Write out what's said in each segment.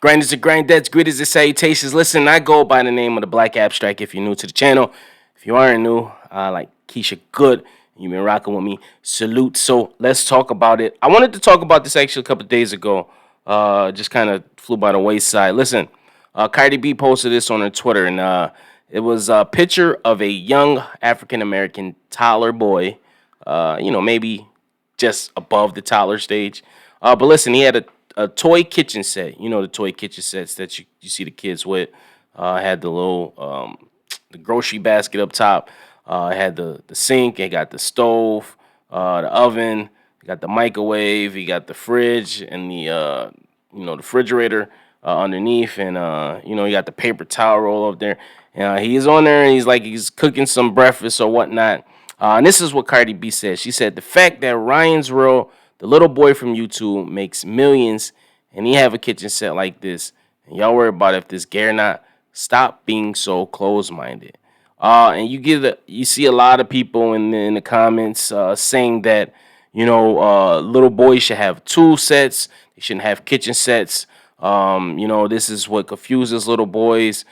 Grinders to grindettes, greetings and salutations. Listen, I go by the name of the Black Abstract if you're new to the channel. If you aren't new, like Keisha Good, you've been rocking with me. Salute. So let's talk about it. I wanted to talk about this actually a couple of days ago. Just kind of flew by the wayside. Listen, Cardi B posted this on her Twitter, and it was a picture of a young African American toddler boy, maybe just above the toddler stage. But listen, he had a toy kitchen set. You know the toy kitchen sets that you see the kids with. Had the little the grocery basket up top. Had the sink. It got the stove, the oven. You got the microwave. You got the fridge and the refrigerator underneath, and you got the paper towel roll up there. He's on there and he's cooking some breakfast or whatnot. And this is what Cardi B said. She said the fact that Ryan's Real, the little boy from YouTube, makes millions and he have a kitchen set like this, and y'all worry about if this gay or not, stop being so close-minded. And you see a lot of people in the comments saying that little boys should have tool sets, they shouldn't have kitchen sets. This is what confuses little boys,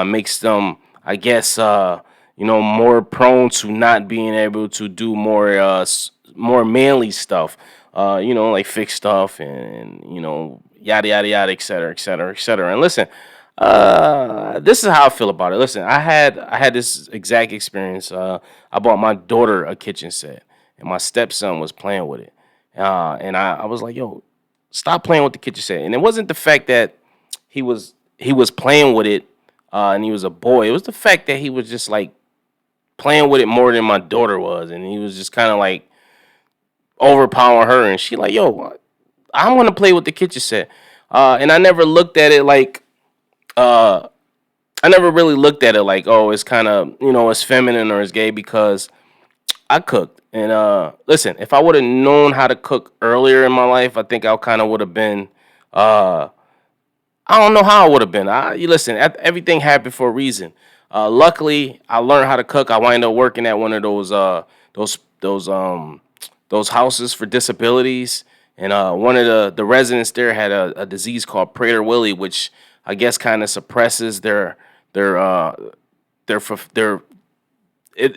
makes them, I guess, more prone to not being able to do more manly stuff, like fix stuff and yada yada yada, et cetera, et cetera, et cetera. And listen, this is how I feel about it. Listen, I had this exact experience. I bought my daughter a kitchen set, and my stepson was playing with it, and I was like, yo, stop playing with the kitchen set. And it wasn't the fact that he was playing with it, and he was a boy. It was the fact that he was just like playing with it more than my daughter was, and he was just kind of like overpowering her. And she like, yo, I want to play with the kitchen set. And I never looked at it like, I never really looked at it like, oh, it's kind of it's feminine or it's gay, because I cooked. And listen, if I would have known how to cook earlier in my life, I think I kind of would have been. I don't know how I would have been. You listen, everything happened for a reason. Luckily, I learned how to cook. I wind up working at one of those houses for disabilities, and one of the residents there had a disease called Prader-Willi, which I guess kind of suppresses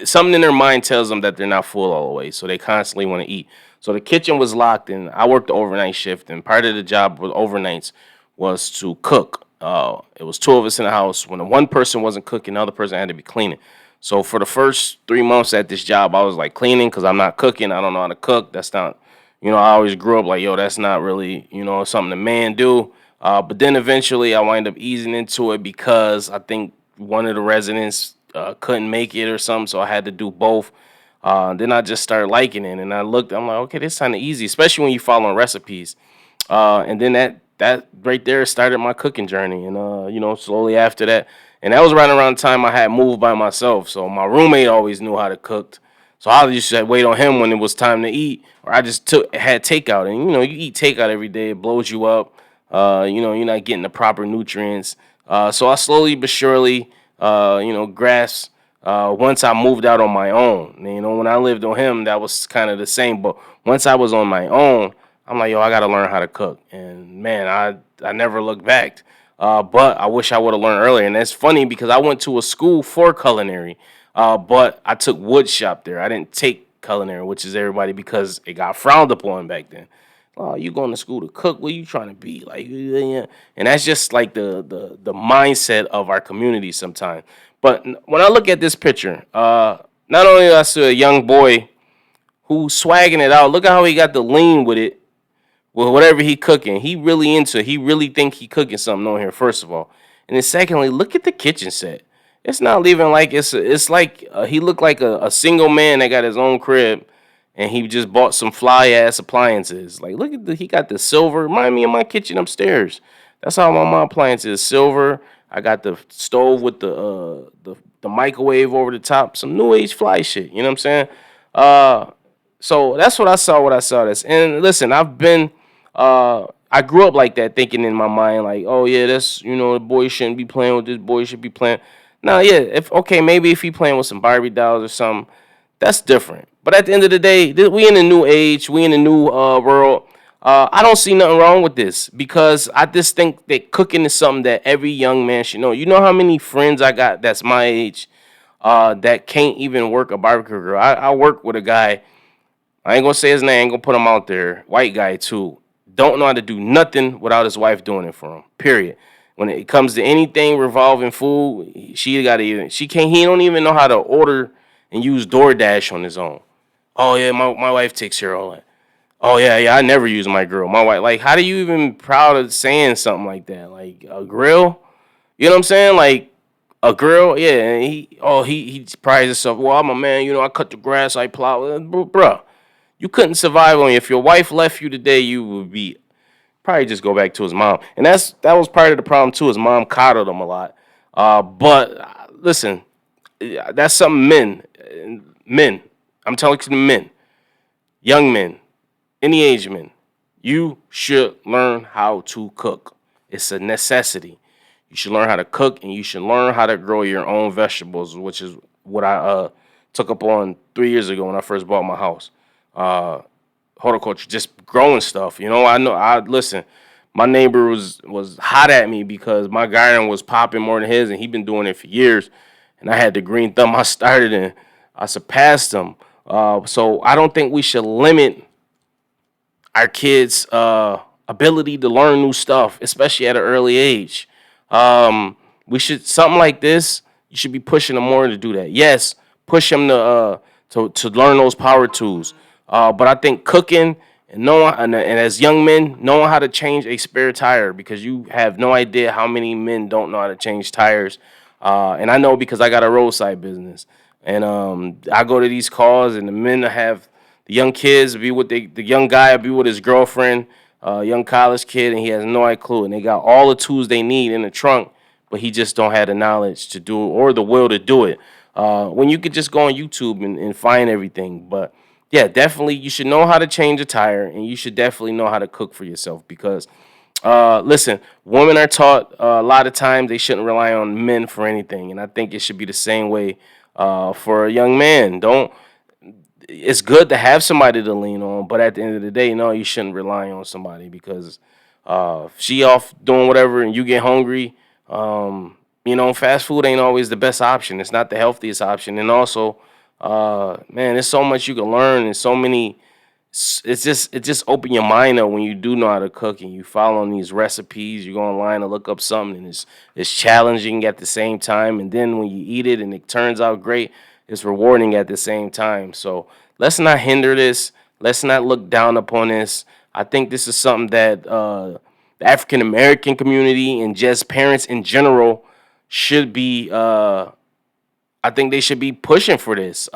something in their mind tells them that they're not full all the way, so they constantly want to eat. So the kitchen was locked, and I worked the overnight shift, and part of the job with overnights was to cook. It was two of us in the house. When the one person wasn't cooking, the other person had to be cleaning. So for the first 3 months at this job, I was like cleaning because I'm not cooking. I don't know how to cook. That's not, I always grew up like, yo, that's not really, something a man do. But then eventually I wind up easing into it because I think one of the residents couldn't make it or something, so I had to do both. Then I just started liking it, and I'm like, okay, this kind of easy, especially when you following recipes. And then that right there started my cooking journey, and slowly after that, and that was right around the time I had moved by myself. So my roommate always knew how to cook, so I just had wait on him when it was time to eat, or I just had takeout, and you eat takeout every day, it blows you up. You're not getting the proper nutrients. So I slowly but surely, grasped. Once I moved out on my own, when I lived on him, that was kind of the same. But once I was on my own, I'm like, yo, I got to learn how to cook. And man, I never looked back. But I wish I would have learned earlier. And that's funny because I went to a school for culinary, but I took wood shop there. I didn't take culinary, which is everybody, because it got frowned upon back then. Oh, you going to school to cook? What are you trying to be? Like, yeah. And that's just like the mindset of our community sometimes. But when I look at this picture, not only do I see a young boy who's swagging it out, look at how he got the lean with it, with whatever he cooking. He really into it. He really think he cooking something on here, first of all. And then secondly, look at the kitchen set. It's not even like it's like he looked like a single man that got his own crib, and he just bought some fly ass appliances. Like, look at he got the silver. Remind me of my kitchen upstairs. That's how my appliances, silver. I got the stove with the microwave over the top, some new age fly shit. You know what I'm saying? So that's what I saw. What I saw this. And listen, I grew up like that, thinking in my mind like, oh yeah, that's the boy shouldn't be playing with this. Boy should be playing. Now, yeah, maybe if he playing with some Barbie dolls or something, that's different. But at the end of the day, we in a new age. We in a new world. I don't see nothing wrong with this because I just think that cooking is something that every young man should know. You know how many friends I got that's my age that can't even work a barbecue grill. I work with a guy. I ain't gonna say his name. I ain't gonna put him out there. White guy too. Don't know how to do nothing without his wife doing it for him. Period. When it comes to anything revolving food, she got to even. She can't. He don't even know how to order and use DoorDash on his own. Oh yeah, my wife takes care of all that. Oh yeah, I never use my grill. My wife, like, how do you even proud of saying something like that? Like a grill, you know what I'm saying? Like a grill, yeah. And he prides himself. Well, I'm a man. You know, I cut the grass, I plow. Bruh, you couldn't survive on. If your wife left you today, you would be probably just go back to his mom. And that was part of the problem too. His mom coddled him a lot. But listen, that's something men. I'm telling you, men, young men, any age men, you should learn how to cook. It's a necessity. You should learn how to cook and you should learn how to grow your own vegetables, which is what I took up on 3 years ago when I first bought my house. Uh, Horticulture, just growing stuff. You know, I know. I listen. My neighbor was hot at me because my garden was popping more than his, and he'd been doing it for years. And I had the green thumb. I started and I surpassed him. So I don't think we should limit our kids' ability to learn new stuff, especially at an early age. We should something like this. You should be pushing them more to do that. Yes, push them to learn those power tools. But I think cooking and knowing and as young men knowing how to change a spare tire because you have no idea how many men don't know how to change tires. And I know because I got a roadside business, and I go to these calls, and the men have the young kids be with the young guy be with his girlfriend, young college kid, and he has no clue, and they got all the tools they need in the trunk, but he just don't have the knowledge to do it or the will to do it. When you could just go on YouTube and find everything, but yeah, definitely you should know how to change a tire, and you should definitely know how to cook for yourself because listen, women are taught a lot of times they shouldn't rely on men for anything, and I think it should be the same way for a young man. Don't. It's good to have somebody to lean on, but at the end of the day, no, you shouldn't rely on somebody because if she off doing whatever and you get hungry, you know, fast food ain't always the best option. It's not the healthiest option, and also, man, there's so much you can learn and so many it just open your mind up when you do know how to cook and you follow on these recipes. You go online and look up something and it's challenging at the same time. And then when you eat it and it turns out great, it's rewarding at the same time. So let's not hinder this. Let's not look down upon this. I think this is something that the African American community and just parents in general should be I think they should be pushing for this.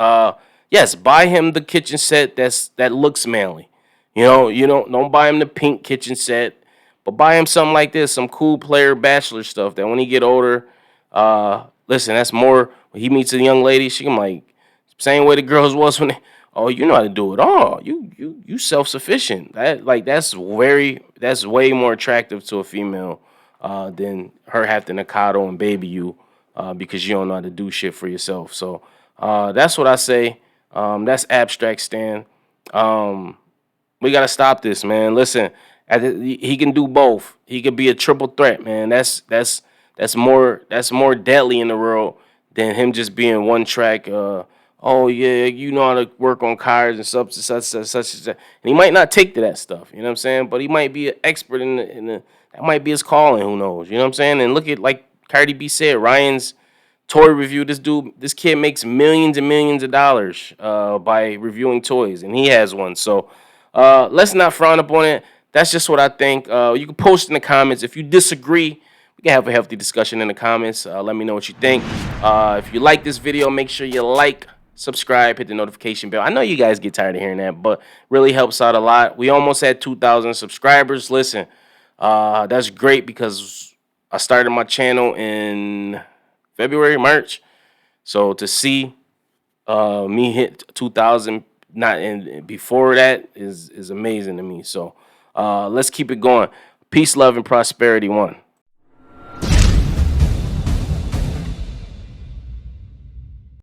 Yes, buy him the kitchen set that looks manly. You don't buy him the pink kitchen set, but buy him something like this, some cool player bachelor stuff that when he get older, listen, that's more when he meets a young lady, she can like same way the girls was when they, oh, you know how to do it. Oh, you self sufficient. That's way more attractive to a female than her having to coddle and baby you because you don't know how to do shit for yourself. So that's what I say. That's abstract, Stan. Um, we gotta stop this, man. Listen, he can do both. He could be a triple threat, man. That's more deadly in the world than him just being one track. Oh yeah, you know how to work on cars and such and such. And he might not take to that stuff. You know what I'm saying? But he might be an expert in the that might be his calling. Who knows? You know what I'm saying? And look at like Cardi B said, Ryan's toy review. This kid makes millions and millions of dollars by reviewing toys, and he has one. So let's not frown upon it. That's just what I think. You can post in the comments if you disagree. We can have a healthy discussion in the comments. Let me know what you think. If you like this video, make sure you like, subscribe, hit the notification bell. I know you guys get tired of hearing that, but really helps out a lot. We almost had 2,000 subscribers. Listen, that's great because I started my channel in February, March. So to see me hit 2,000 not and before that is amazing to me. So let's keep it going. Peace, love, and prosperity. One.